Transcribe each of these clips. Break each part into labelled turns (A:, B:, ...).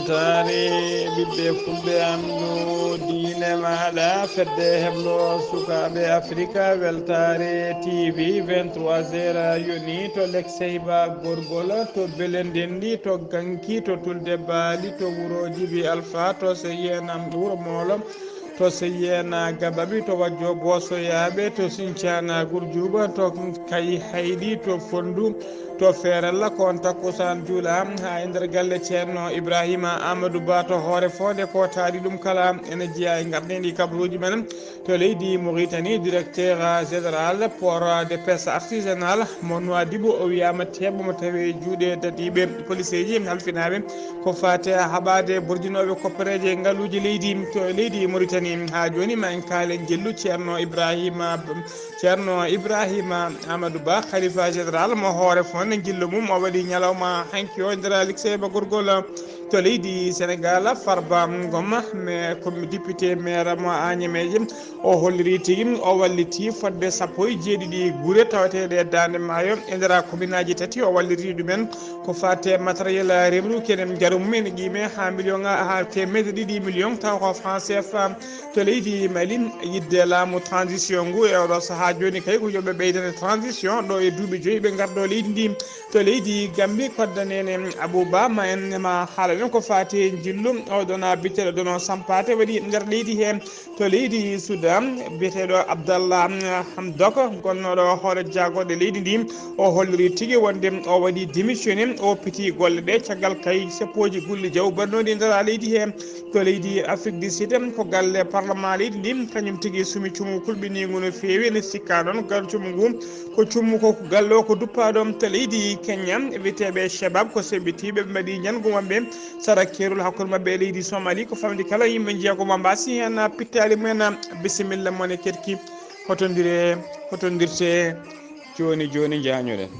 A: weltare ɓiɓɓe fulɓe andu diine maɗa fedde heblo sukaɓe afrique weltare tv 23 heures yoni to lekseyba gorgol to belendendi to ganki to tulde baali to wurojibi alpha to so yenam wuuro moolo to so yena gabaɓi to wajjo bosoyaɓe to sincana gurjuba to kay hayɗi to fondu to feerella ko on takkusan juula ha e nder galle ceerno ibrahima amadou ba to hoore fonde ko taari ɗum kala ene jeeya e gardiɗi kabaruji men to leydi mauritanie directeur général port de pêche artisanal mo Nouadhibou o wiyama teɓomo tawi juuɗe dadiɓe police ji halfinaɓe ko fate haɓade borjinoɓe koppareje ngaaluji leydi to leydi mauritanie ha joni ma en kaalen jellu ceerno ibrahima amadou ba khalifa général mo hoore fonde jillu mum o waɗi ñalawma hanki o nder likseba gorgol to leydi sénégal farba ngom mais comme député maire mo agnemeje o holliri tigui o walliti fodde 17 guure tawateɗe dande maayo e nder commune aji tati o walliti ɗumen ko fate matériel remru kenen jarum men qime ha million ha temedde ɗiɗi million taw ko franc CFA to leydi mali yidde laamu transition ngu e oɗo saaha joni kay ko yoɓe ɓeydane transition ɗo e duuɓi 5 ɓe garɗo leydi ndi to leydi gambi koddanene abouba ma en ma haala ɗum ko fati jillu oɗona bitteɗo dono sampate waɗi nder leydi hen to leydi soudan biyeteɗo abdallah hamdok gonnoɗo hoore jagoɗe leydi ndi o holliri tigui wonde o waɗi démissionné o piti golle ɗe caggal kay seppoji gulli jaw bannoɗi nder leydi he to leydi afrique du sud ko galle parlement leydi ndi kañum tigui sumi cumu kulɓinigu no fewi ene sikka noon gal cumu ngu ko cummu ko galle o ko duppaɗo to leydi kenya wiyeteɓe chebab ko seɓɓitiɓe ɓe mbaɗi ñangu mabɓe sara kerol hakkude mabɓe e leydi somali ko famdi kala yimɓe jeegomo mbasi hen pittali mumen bisimilla moon e ketki hotondirte joni joni jañuɗen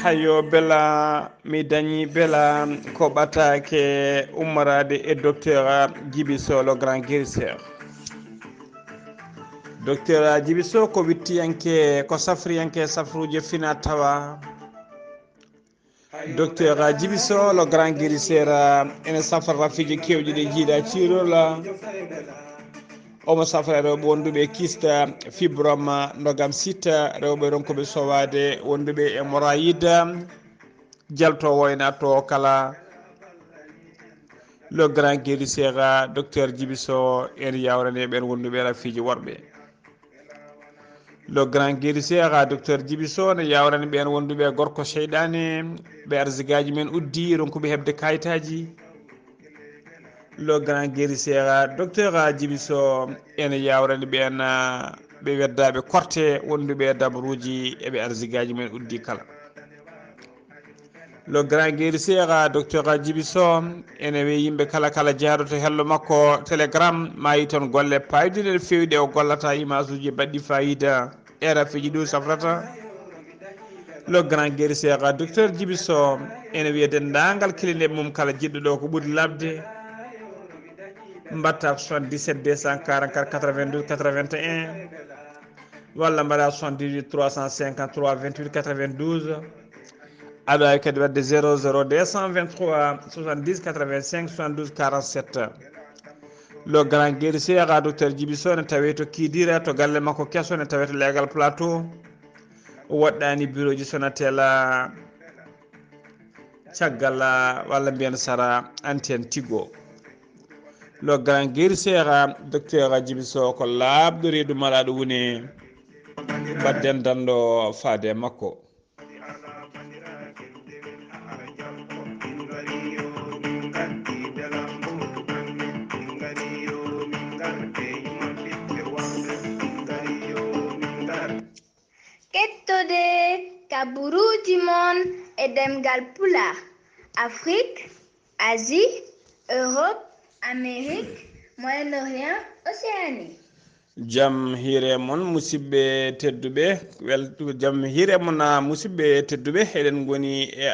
A: hayo bela mi dañi bela ko ɓatake ummorade e docteur Djiby Sow le grand guérisseur docteur Djiby Sow ko wittiyanke ko safriyanke safruji fina tawa docteur Djiby Sow le grand guérisseur ene safra rafiji kewɗi ɗe jiiɗa cirola omo safra rewɓe wonduɓe kista fibrome ndogam sitta rewɓe ronkoɓe sowade wonduɓe e moraïde jaltowo ena to kala le grand guérisseur docteur Djiby Sow en yawrane ɓen wonduɓe rafiji worɓe le grand guérisseur docteur Djiby Sow ne yawrane ɓen wonduɓe gorko seyɗane ɓe arsigaji men uddi ronkuɓe hebde kayitaji le grand guérisseur docteur Djiby Sow ene yawrani ɓen ɓe weddaɓe korte wonduɓe dabaruji eɓe arsigaji men uddi kala le grand guérisseur docteur Djiby Sow ene wi yimɓe kala jaaɗo to hello makko télégramme mayi toon golle paydude no fewi ɗe o gollata image uji baɗɗi fayida e rafiji ɗum safrata le grand guérisseur docteur Djiby Sow ene wiya dendagal kilineɓe mum kala jiɗɗo ɗo ko ɓuuri labde mbatta 77 244 92 81 walla mbaɗa 78 353 28 92 aɗa wawi kadi wadde 00 223 70 85 72 47 le grand guérisseur docteur Djiby Sow ne tawi to Kidira to galle makko kesso ne tawi to legal plateau woɗɗani bureau ji Sonatel caggal walla mbiyen sara antenne Tigo le grand guérisseur docteur Djiby Sow ko labɗo reedu malaɗo woni badden danɗo faade makko
B: kettode kaburuji mon e demgal pula Afrique, Asie, Europe, Amérique, Moyen-Orient, Océanie.
A: jam hiire mon musidɓe tedduɓe jam hiire mon musidɓe tedduɓe eɗen goni e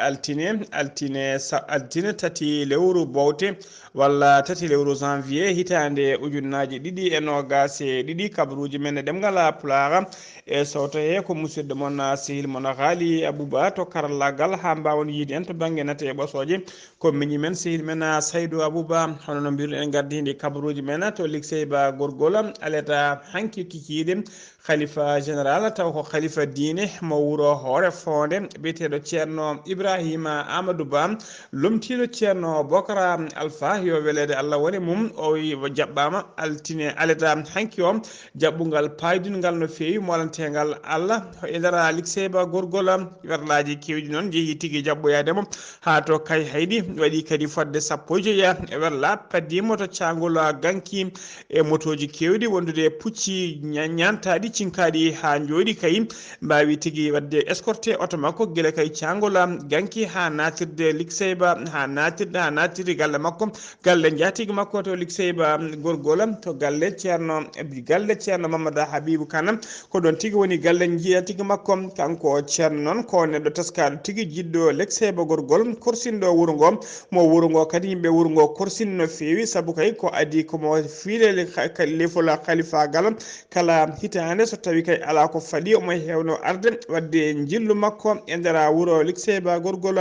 A: altine tati lewru bowte walla tati lewru janvier hitande ujunnaji ɗiɗi e nogas e ɗiɗi kabaruji men e ɗemgal Pulaar e sowto he ko musidɗo mon sehil mon haali Abouba to karallagal ha mbawon yiide en to banggue nate e ɓosoje ko miñi men sehil men Saydou Abouba hono no mbiruɗen gardidi kabaruji men to Likseyba gorgol aleta hanki kikiɗe khalifa général taw ko khalifa diine mo wuro hoore fonde biyeteɗo ceerno Ibrahima Amadou Ba lomtiɗo ceerno Bocara Alpha yo welede Allah woni mum o jaɓɓama altine aleta hanki o jaɓɓugal paydungal no fewi molantegal Allah e nder Likseyba gorgol werlaji kewɗi noon jeehi tigui jaɓɓoyademo ha to kay haydi waɗi kadi fodde sappo e joyya e werla paddima to cagol ganki e motoji kewɗi wondude pucci ñantaɗi cinkaɗi ha jooɗi kay mbawi tigui wadde escorté auto makko guila kay cagol ganki ha natirde Likseyba ha natirde galle makko galle jatigui makko to Likseyba gorgol to galle ceerno Mamadou Habibou Kane ko ɗon tigui woni galle jiyatigui makko kanko ceerno noon ko neɗɗo teskaɗo tigui jiɗɗo Likseyba gorgol korsinɗo wuuro ngo mo wuuro ngo kadi yimɓe wuuro ngo korsini no fewi saabu kay ko adi komo fiile lefola khalifagal kala hitande so tawi kay ala ko faɗi omo hewno arde wadde jillu makko e nder wuuro Likseyba gorgol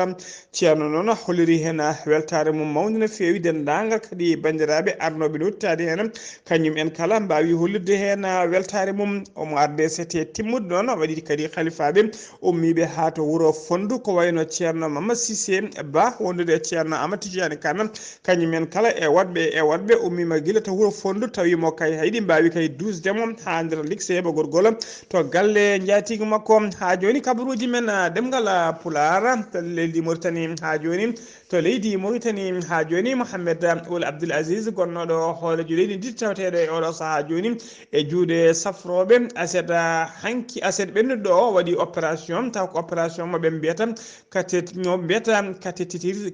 A: ceerno noon holliri hen weltare mum mawde no fewi dendagal kadi bandiraɓe arnoɓe nuttade hen kañum en kala mbawi hollirde hen weltare mum omo arde sete timmude noon waɗi kadi khalifaɓe ummiɓe ha to wuuro Fondu ko wayno ceerno Mamadou Cissé Ba wondude ceerno Amadou Tidiane Kane kañum en kala e wadɓe ummima guila to wuuro Fondu tawimo kay haydi mbawi kay dusdemo ha nder Likseyba gorgol to galle jatigue makko ha joni kabaruji men ɗemgal Pulaar to leydi Mauritanie ha joni to leydi Mauritanie ha joni Mouhamed Ould Abdoul Aziz gonnoɗo hoolejo leydi ndi taweteɗo e oɗo saaha joni e juuɗe safroɓe aset ɓennuɗo o waɗi opération taw ko opération mo ɓe mbiyata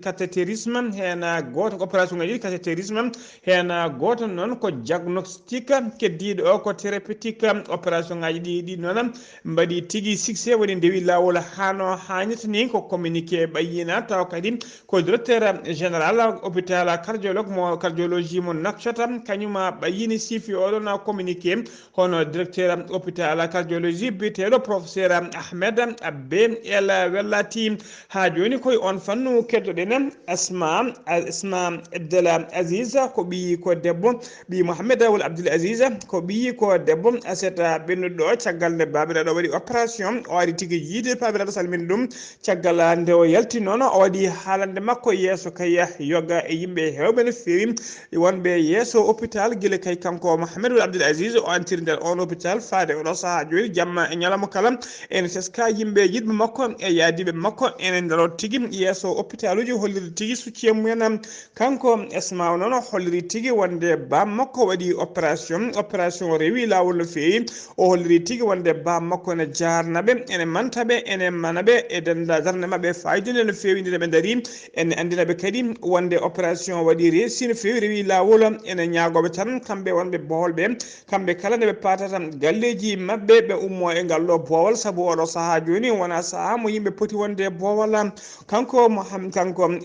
A: cathétérisme hen goto ko opération ngaji cathétérisme hen goto noon ko diagnostique keddiɗo o ko thérapeutique opération ngaji ɗi noon mbaɗi tigui succès woni ndewi lawol hano hannirta ni ko communiqué ɓayyina taw kadi ko directeur général hôpital cardiologie mo Nouakchott kañuma ɓayyini sifi oɗon communiqué hono directeur hôpital cardiologie biyeteɗo professeur Ahmed Abbe El Wellati ha joni koye on fannu keddoɗen Asma Abdel Aziz ko ɓiyi ko debbo ɓi Mouhamed Ould Abdoul Aziz ko ɓiyi ko debbo aseta ɓennuɗo caggal nde babiraɗo waɗi opération o ari tigui yiide babiraɗo salmini ɗum caggal nde o yalti noon o waɗi haalande makko yesso kay yoga e yimɓe hewɓe no fewi wonɓe yesso hôpital guila kay kanko Mouhamed Ould Abdoul Aziz o antiri nder on hôpital faade oɗo saaha joni jamma e ñalawma kala ene teska yimɓe yiɗɓe makko e yaadiɓe makko ene ndero tigui yesso hôpital uji holliri tigui succé mumen kanko Asma noon holliri tigui wonde bam makko waɗi opération rewi lawol no fewi o holliri tigui wonde bam makko ene jarnaɓe ene mantaɓe ene manaɓe e denda darde mabɓe fayidinde no fewi nde ɓe daari ene andinaɓe kadi wonde opération waɗi réussi no fewi rewi lawol ene ñagoɓe tan kamɓe wonɓe boholɓe kamɓe kala ndeɓe patata galleji mabɓe ɓe ummo e ngallo boowal saabu oɗo saaha joni wona saaha mo yimɓe poti wonde boowal kanko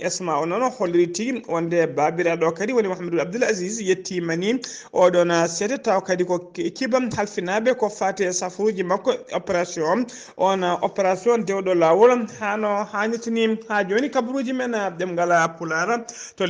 A: Asma o noon holliri tigui wonde babiraɗo kadi woni Mouhamed Abdoul Aziz yettimani oɗon seeɗa taw kadi ko kiba halfinaɓe ko fate safruji makko opération on opération dewɗo lawol hano hannirtani ha joni kabaruji men ɗemgal Pulaar to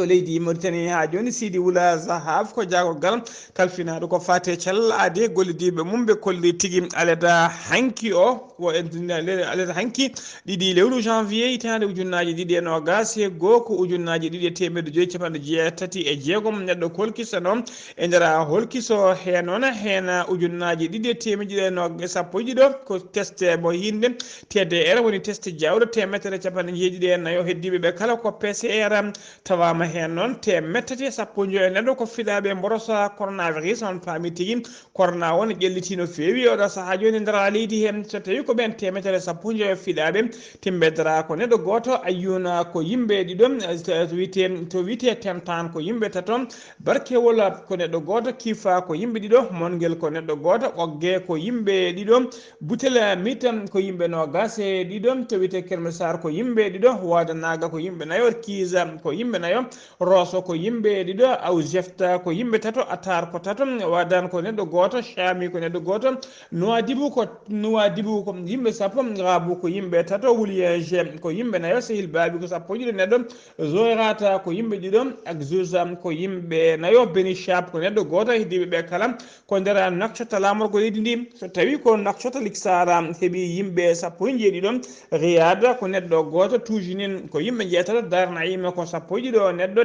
A: leydi Mauritanie ha joni Sidi Wula Zahab ko jagogal kalfinaɗo ko fate cellal aade gollidiɓe mum ɓe kolli tigui aleda hanki o aleda hanki ɗiɗi lewru janvier hitande ujunnaji ɗiɗi e nogas e goho ko ujunnaji ɗiɗi e temedde joyyi capanɗe jeetati e jeegom neɗɗo kolkisa noon e nder holkiso he noon hen ujunnaji ɗiɗi e temedde ɗiɗi e nogas sappo e ɗiɗo ko test mo hinde TDR woni test jawɗo temetere capanɗe jeeɗiɗi e nayyo heddiɓeɓe kala ko PCR tawama wama hen noon temettati sappo joyi neɗɗo ko fiɗaɓe mborosa coronavirus on paami tigui corona o ne ƴelliti no fewi oɗo saaha joni nder leydi hen so tawi ko ɓen temetere sappo joyi fiɗaɓe timbedera ko neɗɗo goto ayyuna ko yimɓe ɗiɗon to wiyete tentan ko yimɓe taton barkewol ko neɗɗo goto kifa ko yimɓe ɗiɗo monguel ko neɗɗo goto ɓogge ko yimɓe ɗiɗo butel mitan ko yimɓe nogas e ɗiɗo to wiyete kermesar ko yimɓe ɗiɗo wada naga ko yimɓe nayo kisa ko yimɓe nayo roso ko yimɓe ɗiɗo aw jefta ko yimɓe tato atar ko tato wadan ko neɗɗo goto chami ko neɗɗo goto Nouadhibou ko yimɓe sappo Rabou ko yimɓe tato Wouliége ko yimɓe nayo Sehil Babi ko sappo ɗiɗo neɗɗo Zoyrata ko yimɓe ɗiɗo ak Zouzam ko yimɓe nayo Beni Chap ko neɗɗo goto heddiɓe ɓe kala ko nder nakcota lamorgo leydi ndi so tawi ko nakcota Liksara heeɓi yimɓe sappo e jeeɗiɗo Riyada ko neɗɗo goto Toujinin ko yimɓe jeetato Dar Naima ko sappo e ɗiɗo neɗɗo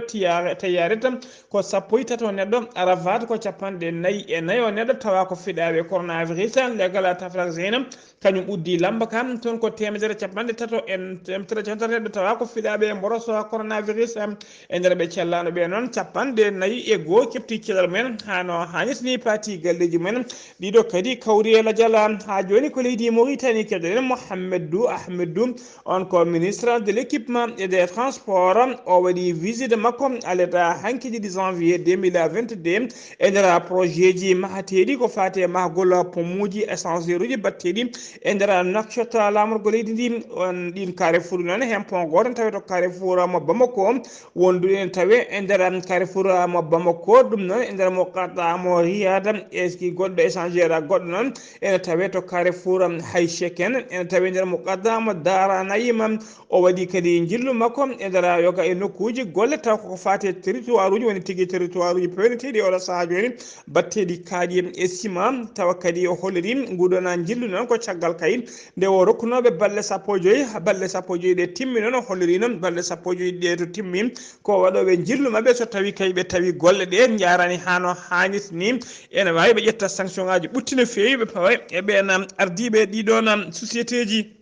A: Tayareta ko sappo e tato neɗɗo Arafat ko capanɗe nayyi e nayo neɗɗo tawa ko fiɗaɓe coronavirus legal tafrak Zeynam kañum uddi lamba kam toon ko temedere capanɗe tato en temedere capanɗe neɗɗo tawa ko fiɗaɓe mboroso coronavirus e nder ɓe cellano ɓe noon capanɗe nayyi e goho kefti celal mumen hano hannitini pati galleji mumen ɗiɗo kadi kawri e ladial ha joni ko leydi Mauritanie keɗoɗen Mohamedou Ahmedou on ko ministre de l'équipement et des transports o waɗi visite makko aleta hanki 10 janvier 2022 e nder projet ji mahateɗi ko fate mahgol pomuji essence uji batteɗi e nder nakcota lamorgo leydi ndi on ɗin Carrefour noon hen pont goto tawe to Carrefour mo Bamako wonduɗen tawe e nder Carrefour mo Bamako ɗum noon e nder mo qata mo Riyada eski goɗɗo échangeur goɗɗo noon ene tawe to Carrefour Haycheken ene tawe nder mo qata mo Dara Naima o waɗi kadi jillu makko e nder yoga e nokkuji golle taw koko fate territoire uji woni tigui territoire uji pewneteɗi oɗo saaha joni batteɗi kaaƴi e ciment tawa kadi o holliri nguɗona jillu noon ko caggal kayit nde o rokkunoɓe balɗe sappo e joyyi ɗe timmi noon o holliri noon balɗe sappo e joyyi ɗe to timmi ko waɗoɓe jillu mabɓe so tawi kay ɓe tawi golle ɗe jarani hano hannit ni ene wawi ɓe ƴetta sanction ngaji ɓutti no fewi ɓe pawa e ɓen ardiɓe ɗiɗon société ji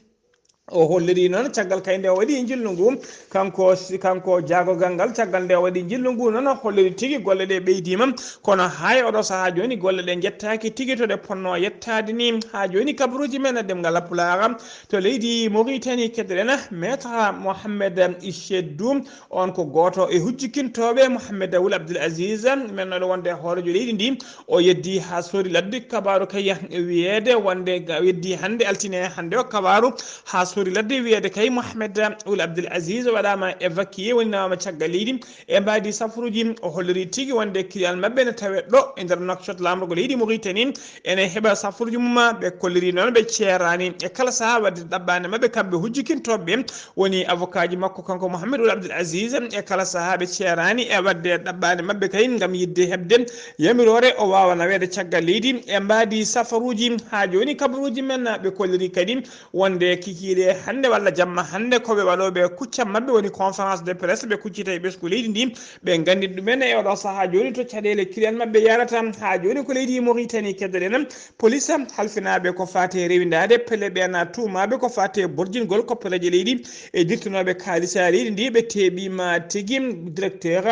A: o holliri noon caggal kay nde o waɗi jillu ngu kanko jaagogal ngal caggal nde o waɗi jillu ngu noon holliri tigui golle ɗe ɓeydima kono hay oɗo saaha joni golle ɗe jettaki tigui to ɗe ponno yettade ni ha joni kabaruji men demgal Pulaar to leydi Mauritanie keddoɗen maître Mohamed Ichedou on ko goto e hujjikintoɓe Mohamed Ould Abdel Aziz men noɗo wonde hoorejo leydi ndi o yeddi ha sori ladde kabaru kay wiyede wonde weddi hande altine hande o kabaru ha sori ladde wiyede kay Mohamed Ould Abdel Aziz waɗama évacué woni nawama caggal leydi e mbadi safaruji o holliri tigui wonde client mabɓe ne tawe ɗo e nder nakcot lamorgo leydi Mauritanie ene heeɓa safaruji mum ɓe kolliri noon ɓe ceerani e kala saaha wadde ɗaɓɓane mabɓe kamɓe hujjikintoɓeɓe woni avocat ji makko kanko Mohamed Ould Abdel Aziz e kala saaha ɓe ceerani e wadde ɗaɓɓane mabɓe kay gam yidde hebde yamirore o wawa nawede caggal leydi e mbadi safaruji ha joni kabaruji men ɓe kolliri kadi wonde kikiɗe hande walla jamma hande koɓe waɗoɓe kuccam mabɓe woni conférence de presse ɓe kuccita e ɓesgu leydi ndi ɓe gandi ɗumen e oɗo saaha joni to caɗele client mabɓe yarata ha joni ko leydi Mauritanie keddoɗen police halfinaɓe ko fate rewidade pelle ɓen tumaɓe ko fate borjingol koppeleje leydi e dirtunoɓe kalisa leydi ndi ɓe teɓima tigui directeur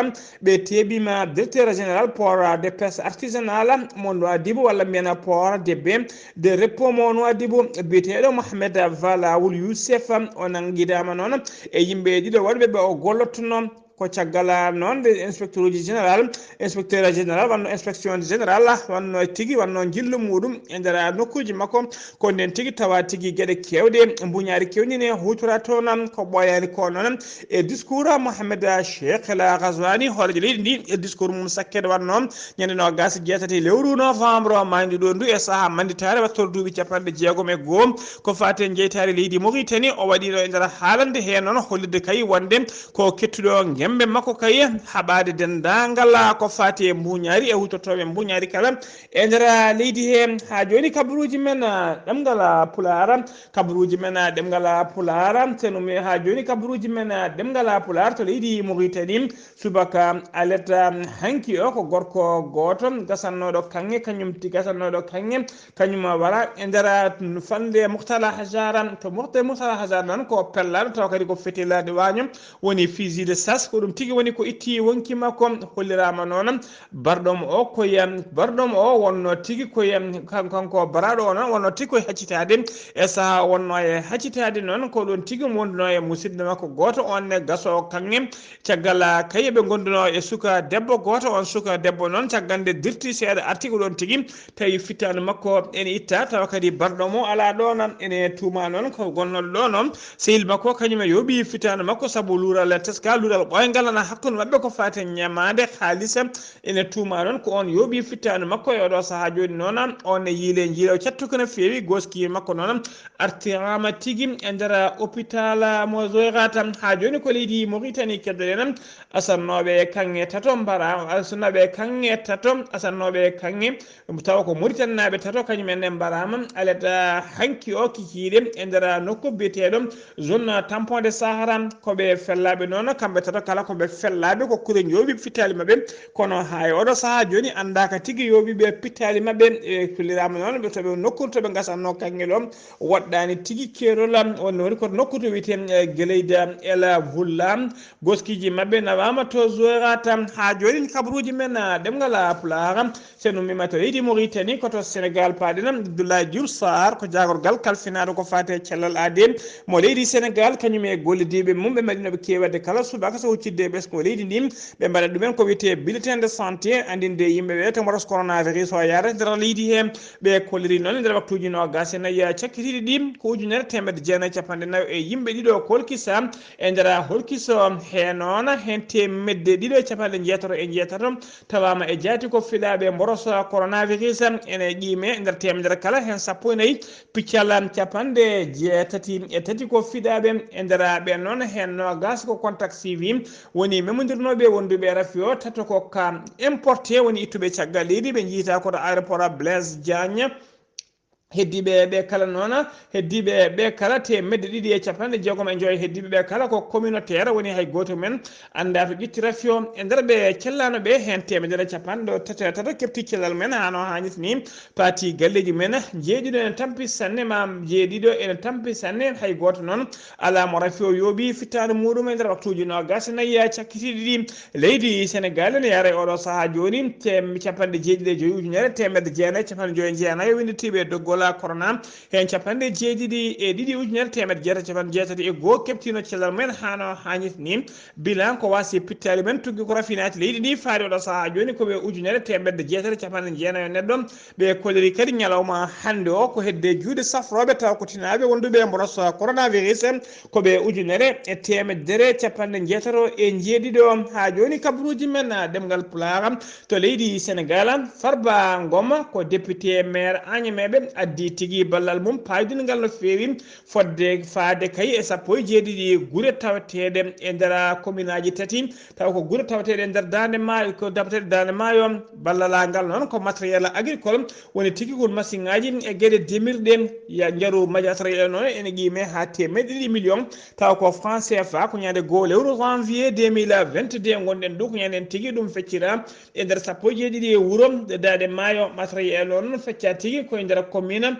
A: général port de pêche artisanal mo Nouadhibou walla mbiyana port de repos mo Nouadhibou biyeteɗo Mohamed Vala Ould Youssef o nanguidama noon e yimɓe ɗiɗo waɗɓe ɓe o gollottono ko caggal noon inspecteur général wanno inspection général wanno tigui wanno jillu muɗum e nder nokkuji makko ko nden tigui tawa tigui gueɗe kewɗe mbuñari kewɗine hutora toon ko ɓoyani ko noon e discours Mohamed Cheikh El Ghazouani hoorejo leydi ndi e discours mum sakkede wanno ñande nogas jeetati lewru novembre mayndi ɗo ndu e saaha manditare wattoro duuɓi capanɗe jeegom e goho ko fate jeytare leydi Mauritanie o waɗino e nder haalande he noon hollirde kay wonde ko kettuɗo gembe makko kay haɓade dendagal ko fati e mbuñari e hutotoɓe mbuñari kala e nder leydi he ha joni kabaruji men ɗemgal Pulaar tenumi ha joni kabaruji men ɗemgal Pulaar to leydi Mauritanie subaka aleta hanki o ko gorko goto gasannoɗo kanŋe kañum wara e nder fande Mourtala Hadjara to Mourtala Hadjara noon ko pellaɗo taw kadi ko fetelade wañum woni fusil de chasse ko ɗum tigi woni ko itti wonki makko hollirama noon barɗom o koyam barɗom o wonno tigi koyam kanko baraɗo o noon wonno tigi koye haccitade e saaha wonno e haccitade noon ko ɗon tigi wonduno e musidɗo makko goto on gaso kanŋe caggal kayi ɓe gonduno e suka debbo goto on suka debbo noon caggande dirti seeɗa arti ko ɗon tigi tawi fittanu makko ene itta tawa kadi barɗomo ala ɗon ene tuma noon ko gonnoɗo ɗo noon sehil makko kañum e yooɓi fittanu makko saabu luural teska luural ɓoyngal ana hakkude mabɓe ko fate ñamade haalisa ene tuma noon ko on yooɓi fittanu makko e oɗo saaha joni noon on yiile jiilaw cattuko no feewi goski makko noon artirama tigui e nder hôpital mo Zoyrata ha joni ko leydi Mauritanie keddoɗen asannoɓe kanŋe tato mbara asannoɓe kanŋe tato asannoɓe kanŋe tawa ko Mauritanie naɓe tato kañumen mbarama aleta hanki o kikiɗe e nder nokku biyeteɗo zone tampon de Sahara koɓe fellaɓe noon kamɓe tato kala koɓe fellaɓe ko kuren yooɓi fittali mabɓe kono ha e oɗo saaha joni andaka tigui yooɓiɓe pittali mabɓe e kullirama noon toɓe nokku toɓe gasanno kanŋe ɗo woɗɗani tigui keerol wonno woni koto nokku to wiyeten Gueleyda Ela Vulla goskiji mabɓe nawama to Zoyrata ha joni kabaruji men ɗemgal Pulaar seno mima to leydi Mauritanie koto Sénégal paɗen Abdoulaye Diouf Sarr ko jagorgal kalfinaɗo ko fate cellal ade mo leydi Sénégal kañum e gollidiɓe mum ɓe mbaɗinoɓe kewade kala subaka so huccidde ɓesgo leydi ndi ɓe mbaɗa ɗumen ko wiyete bulletin de santé andinde yimɓeɓe to mbaɗa coronavirus o yaara nder leydi he ɓe kolliri noon nder waktuji nogas e nayyi cakkitiɗi ɗi ko ujunere temedde jeenayyi capanɗe nayyi e yimɓe ɗiɗo kolkisa e nder holkiso he noon hen temedde ɗiɗo e capanɗe jeetato e jeetato tawama e jaati ko fiɗaɓe mboroso coronavirus ene qiime nder temedere kala hen sappo e nayyi piccal capanɗe jeetati e tati ko fiɗaɓe e nder ɓe noon hen nogas ko contact suivi woni memodirnoɓe wonduɓe rafi o tato ko ka importé woni ittuɓe caggal leydi ɓe jiita koto aéroport Blaise Diagne heddiɓe ɓe kala noon heddiɓe ɓe kala temedde ɗiɗi e capanɗe jeegom e joyi heddiɓe ɓe kala ko communautaire woni hay goto men anda to ƴetti rafi o e nder ɓe cellano ɓe hen temedere capanɗe tati e tato kefti cellal men hano hanniti ni paati galleji men jeeɗiɗo ene tampi sanne ma jeeɗiɗo ene tampi sanne hay goto noon ala mo rafi o yooɓi fittade muɗum e nder waktuji nogas nayyi cakkitiɗi ɗi leydi Sénégal ne yaara e oɗo saaha joni capanɗe jeeɗiɗi e joyi ujunere temedde jeenayyi capanɗe joyi e jeenayyi winditiɓe doggol corona hen capanɗe jeeɗiɗi e ɗiɗi ujunere temedde jeetati capanɗe jeetati e goho keptino cellal men hano hanniti ni bilan ko wasi pittali men tuggui ko rafinati leydi ndi faade oɗo saaha joni koɓe ujunere temedde jeetati capanɗe jeenayyi neɗɗo ɓe kolliri kadi ñalawma hande o ko hedde juuɗe safroɓe taw ko tinaɓe wonduɓe mboros coronavirus koɓe ujunere e temedere capanɗe jeetato e jeeɗiɗo ha joni kabaruji men ɗemgal Pulaar to leydi Sénégal Farba Ngom ko député maire Agnemeɓe addi tigui ballal mum paydingal no feewi fodde faade kay e sappo e jeeɗiɗi guure tawateɗe e nder commune aji tati taw ko guure tawateɗe e nder dande maayo ko dabateɗe dande maayo ballalangal noon ko matériel agricole woni tigui kon machine ngaji e gueɗe demirɗe ya jaaru matériel noon ene qiime ha temedde ɗiɗi millions taw ko franc CFA ko ñande goho lewru janvier 2022 gonɗen ɗo ko ñanden tigui ɗum feccira e nder sappo e jeeɗiɗi wuuro dande maayo matériel noon fecca tigui koye nder commune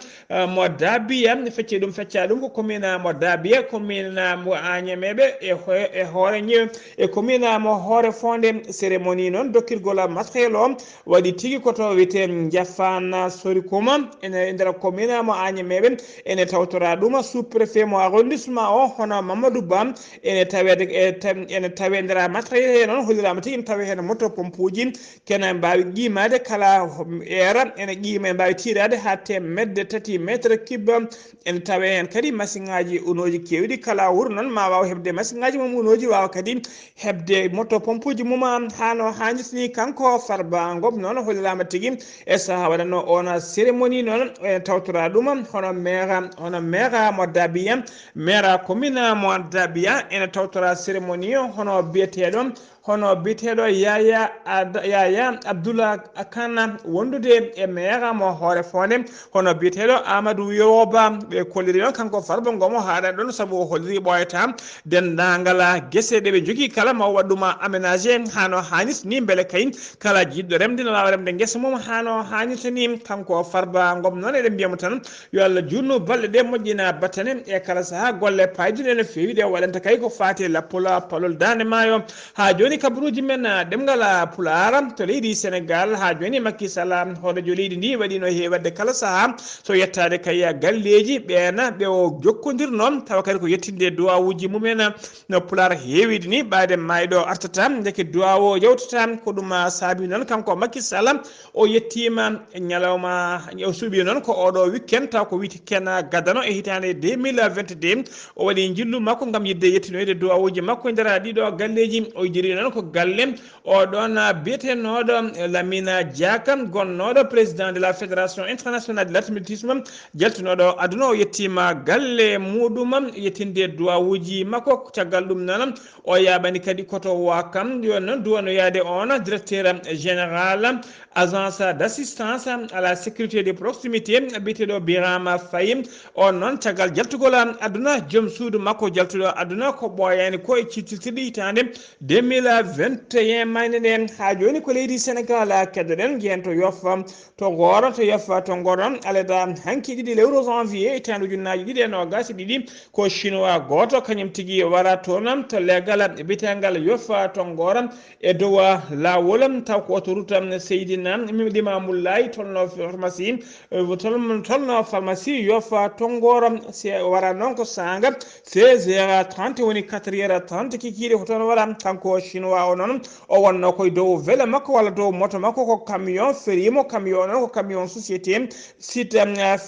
A: mo Dabia fecci ɗum fecca ɗum ko commune mo Dabia commune mo Agnemeɓe e hoore ñew e commune mo Horefonde cérémonie noon dokkirgol matériel o waɗi tigui koto wiyete Diafane Sorikuma ene nder commune mo Agnemeɓe ene tawtora ɗum sous préfet mo arrondissement o hono Mamadou Ba ene tawede ene tawe nder matériel he noon hollirama tigui ne tawe hen moto pompe uji kene mbawi qimade kala aire ene qiima e mbawi tirade ha temedde tati métre cube ene tawe hen kadi machine ngaji unoji kewɗi kala wuuro noon ma waw hebde machine ngaji mum unoji wawa kadi hebde moto pompe uji mum hano hannitini kanko Farba Ngom noon hollirama tigui e saaha waɗanno on cérémonie noon ene tawtora ɗum hono maire mo Dabia maire commune mo Dabia ene tawtora cérémonie hono biyeteɗo hono biteɗo yaya Abdoullah Kane wondude e maire mo hoore fonde hono biteɗo Amadou Yoba ɓe kolliri noon kanko Farba Ngom haɗa ɗon saabu o holliri ɓoyata dendagal guese ɗe ɓe jogui kala ma waɗɗuma aménagé hano hannit ni beele kayi kala jiɗɗo remde no wawa remde guesa mum hano hannirta ni kanko Farba Ngom noon eɗen mbiyamo tan yo Allah junnu balɗe ɗe moƴƴina battane e kala saaha golle paydiɗe no fewi ɗe waɗanta kay ko fati lappola palol dande maayo ha joni kabaruji men ɗemgal Pulaar to leydi Sénégal ha joni Macky Sall hoɗojo leydi ndi waɗi no heewi wadde kala saaha so yettade kay galleji ɓena ɓe o jokkodir noon tawa kadi ko yettinde duwawuji mumen no Pulaar heewide ni ɓaade mayɗo artata deke duwaw o yewtata ko ɗum saabi noon kanko Macky Sall o yettima ñalawma o suuɓi noon ko oɗo weekend taw ko weekend gadano e hitande 2022 o waɗi jillu makko gam yidde yettinoyde duwawuji makko e nder ɗiɗo galleji o jiri noon ko galle oɗon biyetenoɗo Lamine Diack gonnoɗo président de la fédération internationale de l'athlétisme jaltunoɗo aduna o yettima galle muɗum yettinde duwawuji makko caggal ɗum noon o yaɓani kadi koto wakam yon noon duwano yaade on directeur général agence d'assistance à la sécurité de proximité biteɗo Birama Faye on noon caggal jaltugol aduna joom suudu makko jaltuɗo aduna ko ɓoyani ko e cittirɗi hitande 2021 mayne ɗen ha joni ko leydi Sénégal keddoɗen jihen to yofa to gooro to yofa to goron aleda hanki ɗiɗi lewru janvier hitande ujunnaji ɗiɗi e nogas ɗiɗi ko chinois goto kañum tigui wara toon to leggal bitegal yofa to goron e dow lawol taw ko autoroute Seydina Limamou tolno pharmacie tolno pharmacie yofa to goron se wara noon ko sanga 16h30 woni 4h30 kikiɗe ko toon wala kanko chinois o noon o wonno koye dow vele makko walla dow moto makko ko camion ferimo camion noon ko camion société site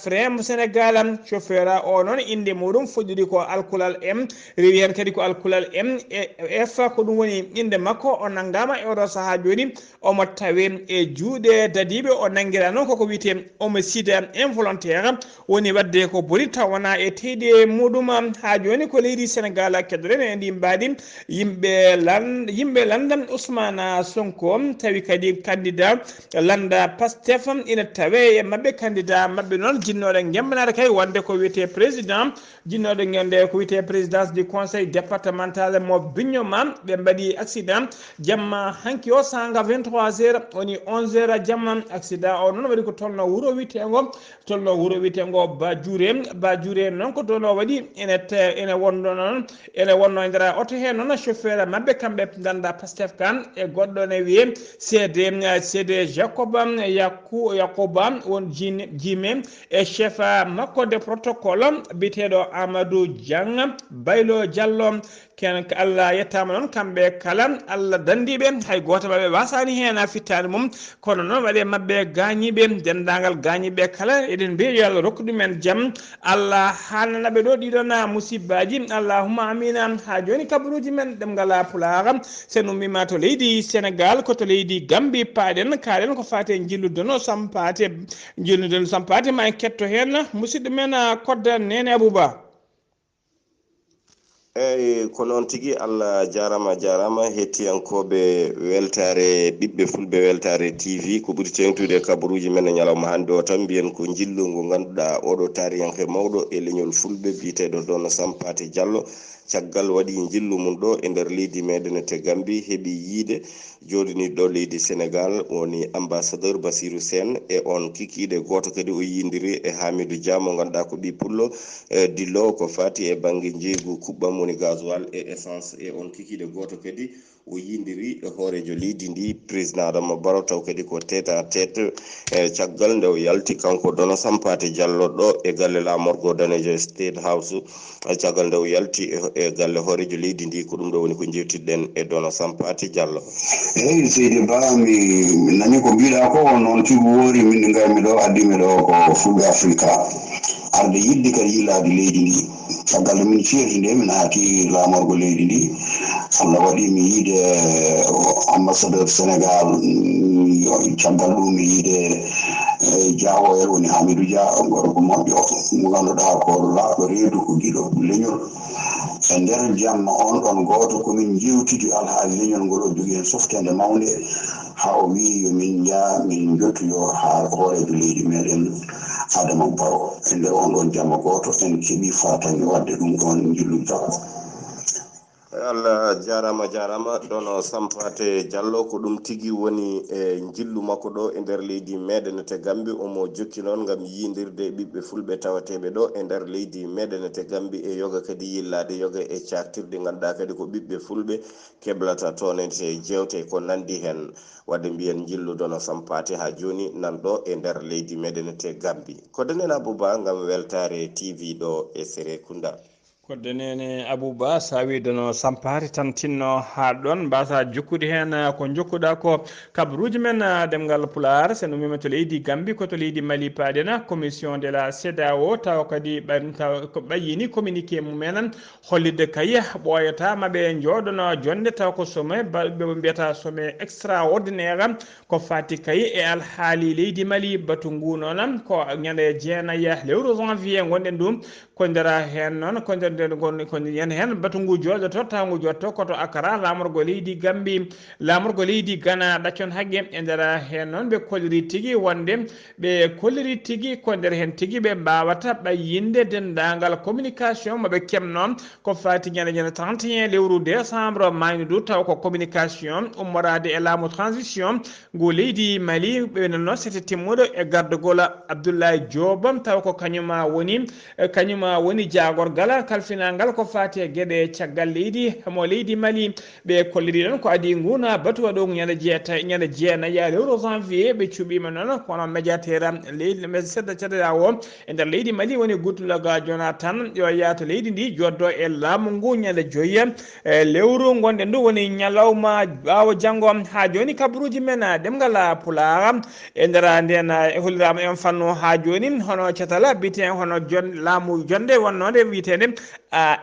A: frame Sénégal chauffeur o noon inde muɗum foɗɗiri ko alkulal m rewi hen kadi ko alkulal m e f ko ɗum woni inde makko o nanggama e oɗo saaha joni omo tawe e juuɗe dadiɓe o nanguira noon koko wiyete homicide involontaire woni wadde ko boni taw wona e teyɗe muɗum ha joni ko leydi Sénégal keddoɗen e ndi mbaɗi yimɓe landa Ousmane Sonko tawi kadi candidat landa Pastef ina tawe e mabɓe candidat mabɓe noon jinnoɗo gembanade kay wonde ko wiyete président jinnoɗo gende ko wiyete présidence du conseil départemental mo Bignoma ɓe mbaɗi accident jamma hanki o sanga 23h woni 11h jamma accident o noon waɗi ko tolno wuuro witego Badiouré noon ko ɗon o waɗi ene wonno e nder oto he noon chauffeur mabɓe kamɓe ganda Pastef kan e goɗɗo ne wiye CD Jacoba won jime e chef makko de protocole biteɗo Amadou Diang Baylo Diallo ken Allah yettama noon kamɓe kala Allah dandiɓe hay goto mabɓe wasani hen fittade mum kono noon waɗe mabɓe gañiɓe dendagal gañiɓe kala eɗen mbiya yo Allah rokku ɗumen jaam Allah hannanaɓe ɗo ɗiɗon musibbaji allahumma amina ha joni kabaruji men ɗemgal Pulaar sen ummima to leydi Sénégal ko to leydi Gambie paaɗen kaɗen ko fate jillude no sampate ma en ketto hen musidɗo men Kodda Nene Abouba.
C: eyyi ko noon tigui Allah jarama hettiyankoɓe weltare ɓiɓɓe fulɓe weltare TV ko ɓuuri tengtude kabaruji men ñalawma hande o tan mbiyen ko jillu ngu ganduɗa oɗo tariyanke mawɗo e leñol fulɓe biteɗo Don Sampate Diallo caggal waɗi jillu mum ɗo e nder leydi meɗen te Gambie heeɓi yiide joɗiniɗo leydi Sénégal woni ambassadeur Bassirou Sène e on kikiɗe goto kadi o yindiri e Hamidou Dia mo ganduɗa ko ɓi pullo dillo ko fati e banggue jeygu kuɓɓam woni gasoil et essence e on kikiɗe goto kadi o yindiri e hoorejo leydi ndi président Adama Barrow taw kadi ko tête à tête e caggal nde o yalti kanko Don Sampate Diallo ɗo e galle lamorgo danejo State House caggal nde o yalti e galle hoorejo leydi ndi ko ɗum ɗo woni ko jewtidɗen e Don Sampate Diallo.
D: eyyi seydi Ba mi nani ko mbiɗa ko noon tigi woori min garmi ɗo addimi ɗo ko fulɓe Africa arde yidde kadi yillade leydi ndi caggal min ceerti nde min naati lamorgo leydi ndi Allah waɗi mi yiide ambassadeur Sénégal caggal ɗum mi yiide Diawo en woni Hamidou Dia gorko moƴƴo mo ganduɗa ko laaɗo reedu ko giɗo leñol e nder jamma on ɗon gooto komin jewtidi alhaali leñol ngol o jogii hen softede mawde ha o wi yomin jaa min jottoyo ha hoorejo leydi meɗen Adama Barrow e nder on ɗon jamma gooto en keeɓi fataŋe wadde ɗum ɗon jillu jakko.
C: Allah jarama ɗon Sampate Diallo ko ɗum tigi woni e jillu makko ɗo e nder leydi meɗen te Gambie omo jokki noon gam yindirde ɓiɓɓe fulɓe tawateɓe ɗo e nder leydi meɗen te Gambie e yoga kadi yillade yoga e cartirde ganduɗa kadi ko ɓiɓɓe fulɓe keblata tonete jewte ko nandi hen wadde mbiyen jillu ɗon Sampate ha joni nanɗo e nder leydi meɗen te Gambie ko denen Abouba gam weltare TV ɗo e Serekunda.
A: kodde nene Abouba sa widono Sampate tan tinno ha ɗon mbasa jokkude hen ko jokkuɗa ko kabaruji men demgal Pulaar sen umima to leydi Gambie koto leydi Mali paɗena commission de la CEDEAO taw kadi ko ɓayyini communiqué mumen hollide kay ɓoyata maɓe joɗono jonde taw ko sommet ɓe mbiyata sommet extraordinaire ko fati kay e alhaali leydi Mali batu ngu noon ko ñande jeenaya lewru janvier gonɗen ɗum ko ndera hen noon ko nder ko yen hen batu ngu joɗoto taw ngu jotto koto Accra lamorgo leydi Gambie lamorgo leydi Ghana ɗaccon haqqe e nder hen noon ɓe kolliri tigui wonde ɓe kolliri tigui ko nder hen tigui ɓe mbawata ɓayyinde dendagal communication moɓe kemno ko fati ñande 31 lewru décembre maynudu taw ko communication ummorade e laamu transition ngu leydi Mali ɓe nonno c'était timmuɗo e gardugol Abdoulaye Diop taw ko kañuma woni jagorgal kalfinangal ko fati e gueɗe caggal leydi mo leydi Mali ɓe kolliri ɗon ko adi nguna batu waɗo ñande jeenaya lewru janvier ɓe cuɓima noon kono médiateur leydi sedda caɗeɗa o e nder leydi Mali woni Goodluck Jonathan yo yato leydi ndi joddo e laamu ngu ñande joyyi lewru gonɗen ndu woni ñalawma ɓawo janggo ha joni kabaruji men demgal Pulaar e nder nden hollirama en fannu ha joni hono catala biten hono laamu jonde wonnode witede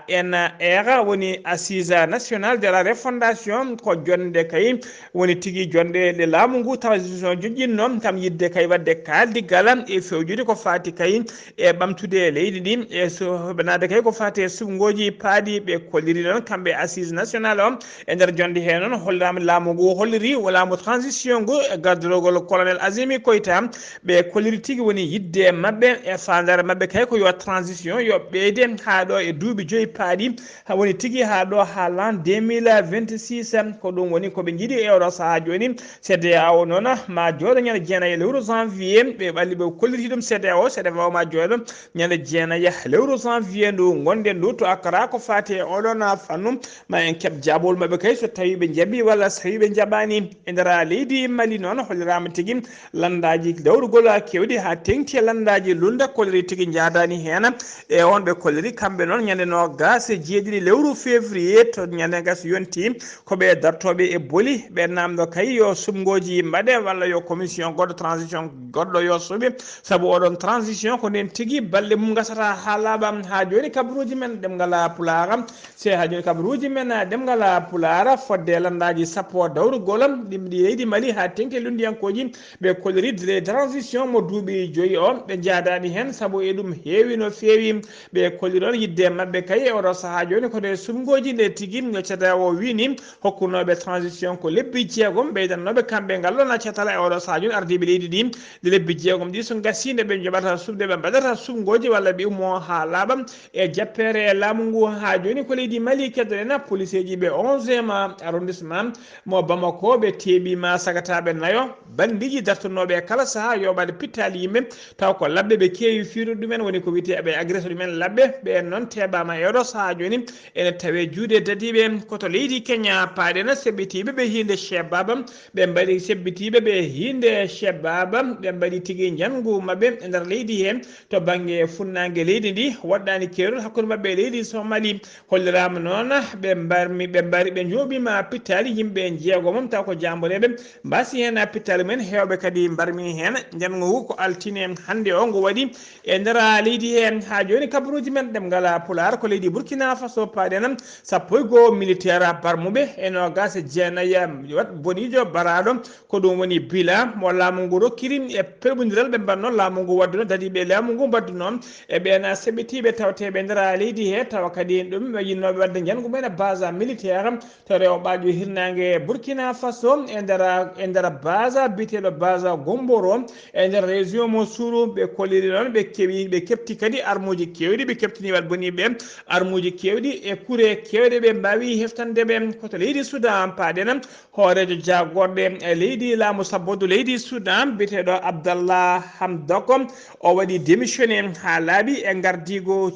A: NR woni assise nationale de la refondation ko jonde kay woni tigui jonde le laamu ngu transition joƴƴinno kam yidde kay wadde kaldigal e fewjude ko fati kay e ɓamtude leydi ndi e so nade kay ko fati e suɓgoji paaɗi ɓe kolliri noon kamɓe assise nationale o e nder jonde he noon hollirama laamu ngu holliri laamu transition ngu e gardirogol colonel Azimi Koita ɓe kolliri tigui woni yidde mabɓe e fandare mabɓe kay ko yo transition yo ɓeyde ha ɗo e duuɓi joyyi paaɗi woni tigui ha ɗo ha l'an 2026 ko ɗum woni koɓe jiiɗi e oɗo saaha joni CEDEAO noon ma jooɗo ñande jeenayi lewru janvier ɓe ɓalli ɓe kolliti ɗum CEDEAO ma jooɗo ñande jeenaya lewru janvier ndu gonɗen ndu to Accra ko fati e oɗon fannu ma en keeb jaabol mabɓe kay so tawi ɓe jaaɓi walla so tawi ɓe jaaɓani e nder leydi Mali noon hollirama tigui landaji dawrugol kewɗi ha tengti e landaji lunda kolliri tigui jadani hen e on ɓe kolliri kamɓe noon ñande no gase jeeɗiɗi lewru février to ñande gas yonti koɓe dartoɓe e booli ɓe namdo kay yo sumgoji mbaɗe walla yo commission goɗɗo transition goɗɗo yo suuɓe saabu oɗon transition ko nden tigui balɗe mum gasata ha laaɓa ha joni kabaruji men ɗemgal Pulaar se ha joni kabaruji men ɗemgal Pulaar fodde landaji sappo dawrugol ɗimɗi leydi Mali ha tengti lundiyankoji ɓe kolliri de transition mo duuɓi joyyi o ɓe jadani hen saabu e ɗum heewi no feewi ɓe kolliron yidde mabɓe kay e oɗo saaha joni kono sumgoji nde tigui no CEDEAO wini hokkunoɓe transition ko lebbi jeegom ɓeydannoɓe kamɓe ngallona catala e oɗo saaha joni ardiɓe leydi ɗi de lebbi jeegom ɗi so gasinde ɓe joɓata suɓde ɓe mbaɗata sumgoji walla ɓe ummo ha laaɓa e jappere e laamu ngu ha joni ko leydi Mali keddoɗen police ji ɓe 11e arrondissement mo Bamako ɓe teeɓima sagataɓe nayo bandiji dartonoɓe kala saaha yoɓade pittali yimɓe taw ko labɓe ɓe keewi firude ɗumen woni ko wiyete ɓe agressé ɗumen labɓe ɓe noon teɓama e oɗo saaha joni ene tawe juuɗe dadiɓe koto leydi Kenya paaɗena seɓɓitiɓe ɓe hinde Cheikh Baba ɓe mbaɗi seɓɓitiɓe ɓe hinde Cheikh Baba ɓe mbaɗi tigui jangu mabɓe e nder leydi he to banggue funnague leydi ndi waɗɗani keerol hakkude mabɓe e leydi Somali hollirama noon ɓe jooɓima pittali yimɓe jeegomum taw ko jamboreɓe mbasi hen pittali mumen hewɓe kadi mbarmi hen jangu ngu ko altine hande o ngu waɗi e nder leydi he ha joni kabaruji men ɗemgal pular ko leydi Burkina Faso paɗenam sappo e goho militaire barmuɓe e nogas jeenaya wat bonijo baraɗo ko ɗum woni bila mo laamu ngu rokkiri e perɓodiral ɓe mbanno laamu ngu wadduno dadiɓe laamu ngu mbadduno e ɓen seɓetiɓe tawteɓe nder leydi he tawa kadi ɗum yinnoɓe wadde jangu mumen base militaire to rewɓaji hirnangue Burkina Faso e nder base biteɗo base Gomboro e nder région mo Sourou ɓe koliri noon ɓe kepti kadi armuji kewɗi ɓe keptini wat boniɓe armuji kewɗi e kuure kewɗe ɓe mbawi heftandeɓe koto leydi Soudan paɗen hoorejo jagorɗe e leydi laamu sabbodou leydi Soudan biteɗo Abdallah Hamdoko o waɗi démissionné ha laaɓi e gardigo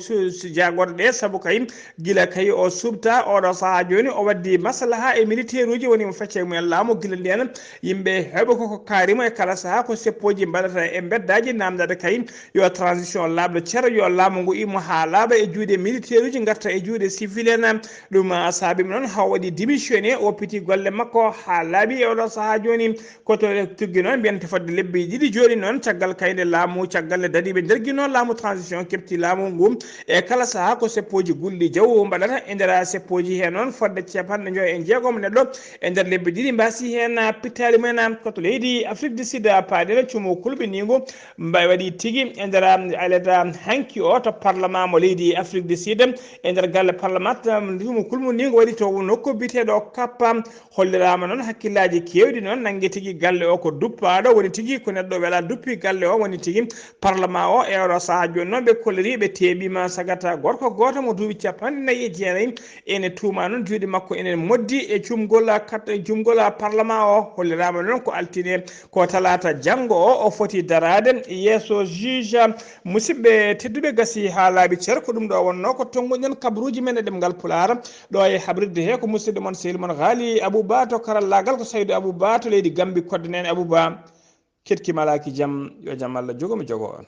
A: jagorɗe ɗe saabu kay guila kay o subta oɗo saaha joni o waddi maslaha e militaire uji woni mo fecce mumen laamu guila nden yimɓe heeɓa koko kaarimo e kala saaha ko seppoji mbaɗata e beddaji namdade kay yo transition laaɓɗo ceero yo laamu ngu immo ha laaɓa e juuɗe militaire uji garta e juuɗe civil en ɗum saabima noon ha waɗi démissionné o piti golle makko ha laaɓi e oɗo saaha joni koto tuggi noon mbiyante fodde lebbi ɗiɗi joni noon caggal kayde laamu caggal nde dadiɓe derguino laamu transition kepti laamu ngu e kala saaha ko seppoji gulɗi jaw mbaɗata e nder seppoji he noon fodde capanɗe joyi e jeegom neɗɗo e nder lebbi ɗiɗi mbasi hen pittali mumen koto leydi Afrique du Sud paɗele cumo kulɓinigo mbawi waɗi tigui e nder aleda hanki o to parlement mo leydi Afrique du Sud e nder galle parlement cumo kulmunigo waɗi to nokku biteɗo kappa hollirama noon hakkillaji kewɗi noon nangue tigui galle o ko duppaɗo woni tigui ko neɗɗo weela duppi galle o woni tigui parlement o e oɗo saaha joni noon ɓe kolliri ɓe teɓima sagata gorko goto mo duuɓi capanɗe nayyi e jeenayyi ene tuuma noon juuɗe makko enen moddi e cumgol parlement o hollirama noon ko altine ko talata janggo o foti darade yesso juge musidɓe tedduɓe gasi ha laaɓi ceer ko ɗum ɗo wonno ko tonguɗen kabaruji men e ɗemgal Pulaar ɗo e habridde he ko musidɗo moon sehil moon Haali Abouba to karallagal ko Saydou Abouba to leydi Gambie kodde nene Abouba ketkimalaki jaam yo jaam Allah jogomi jogo on.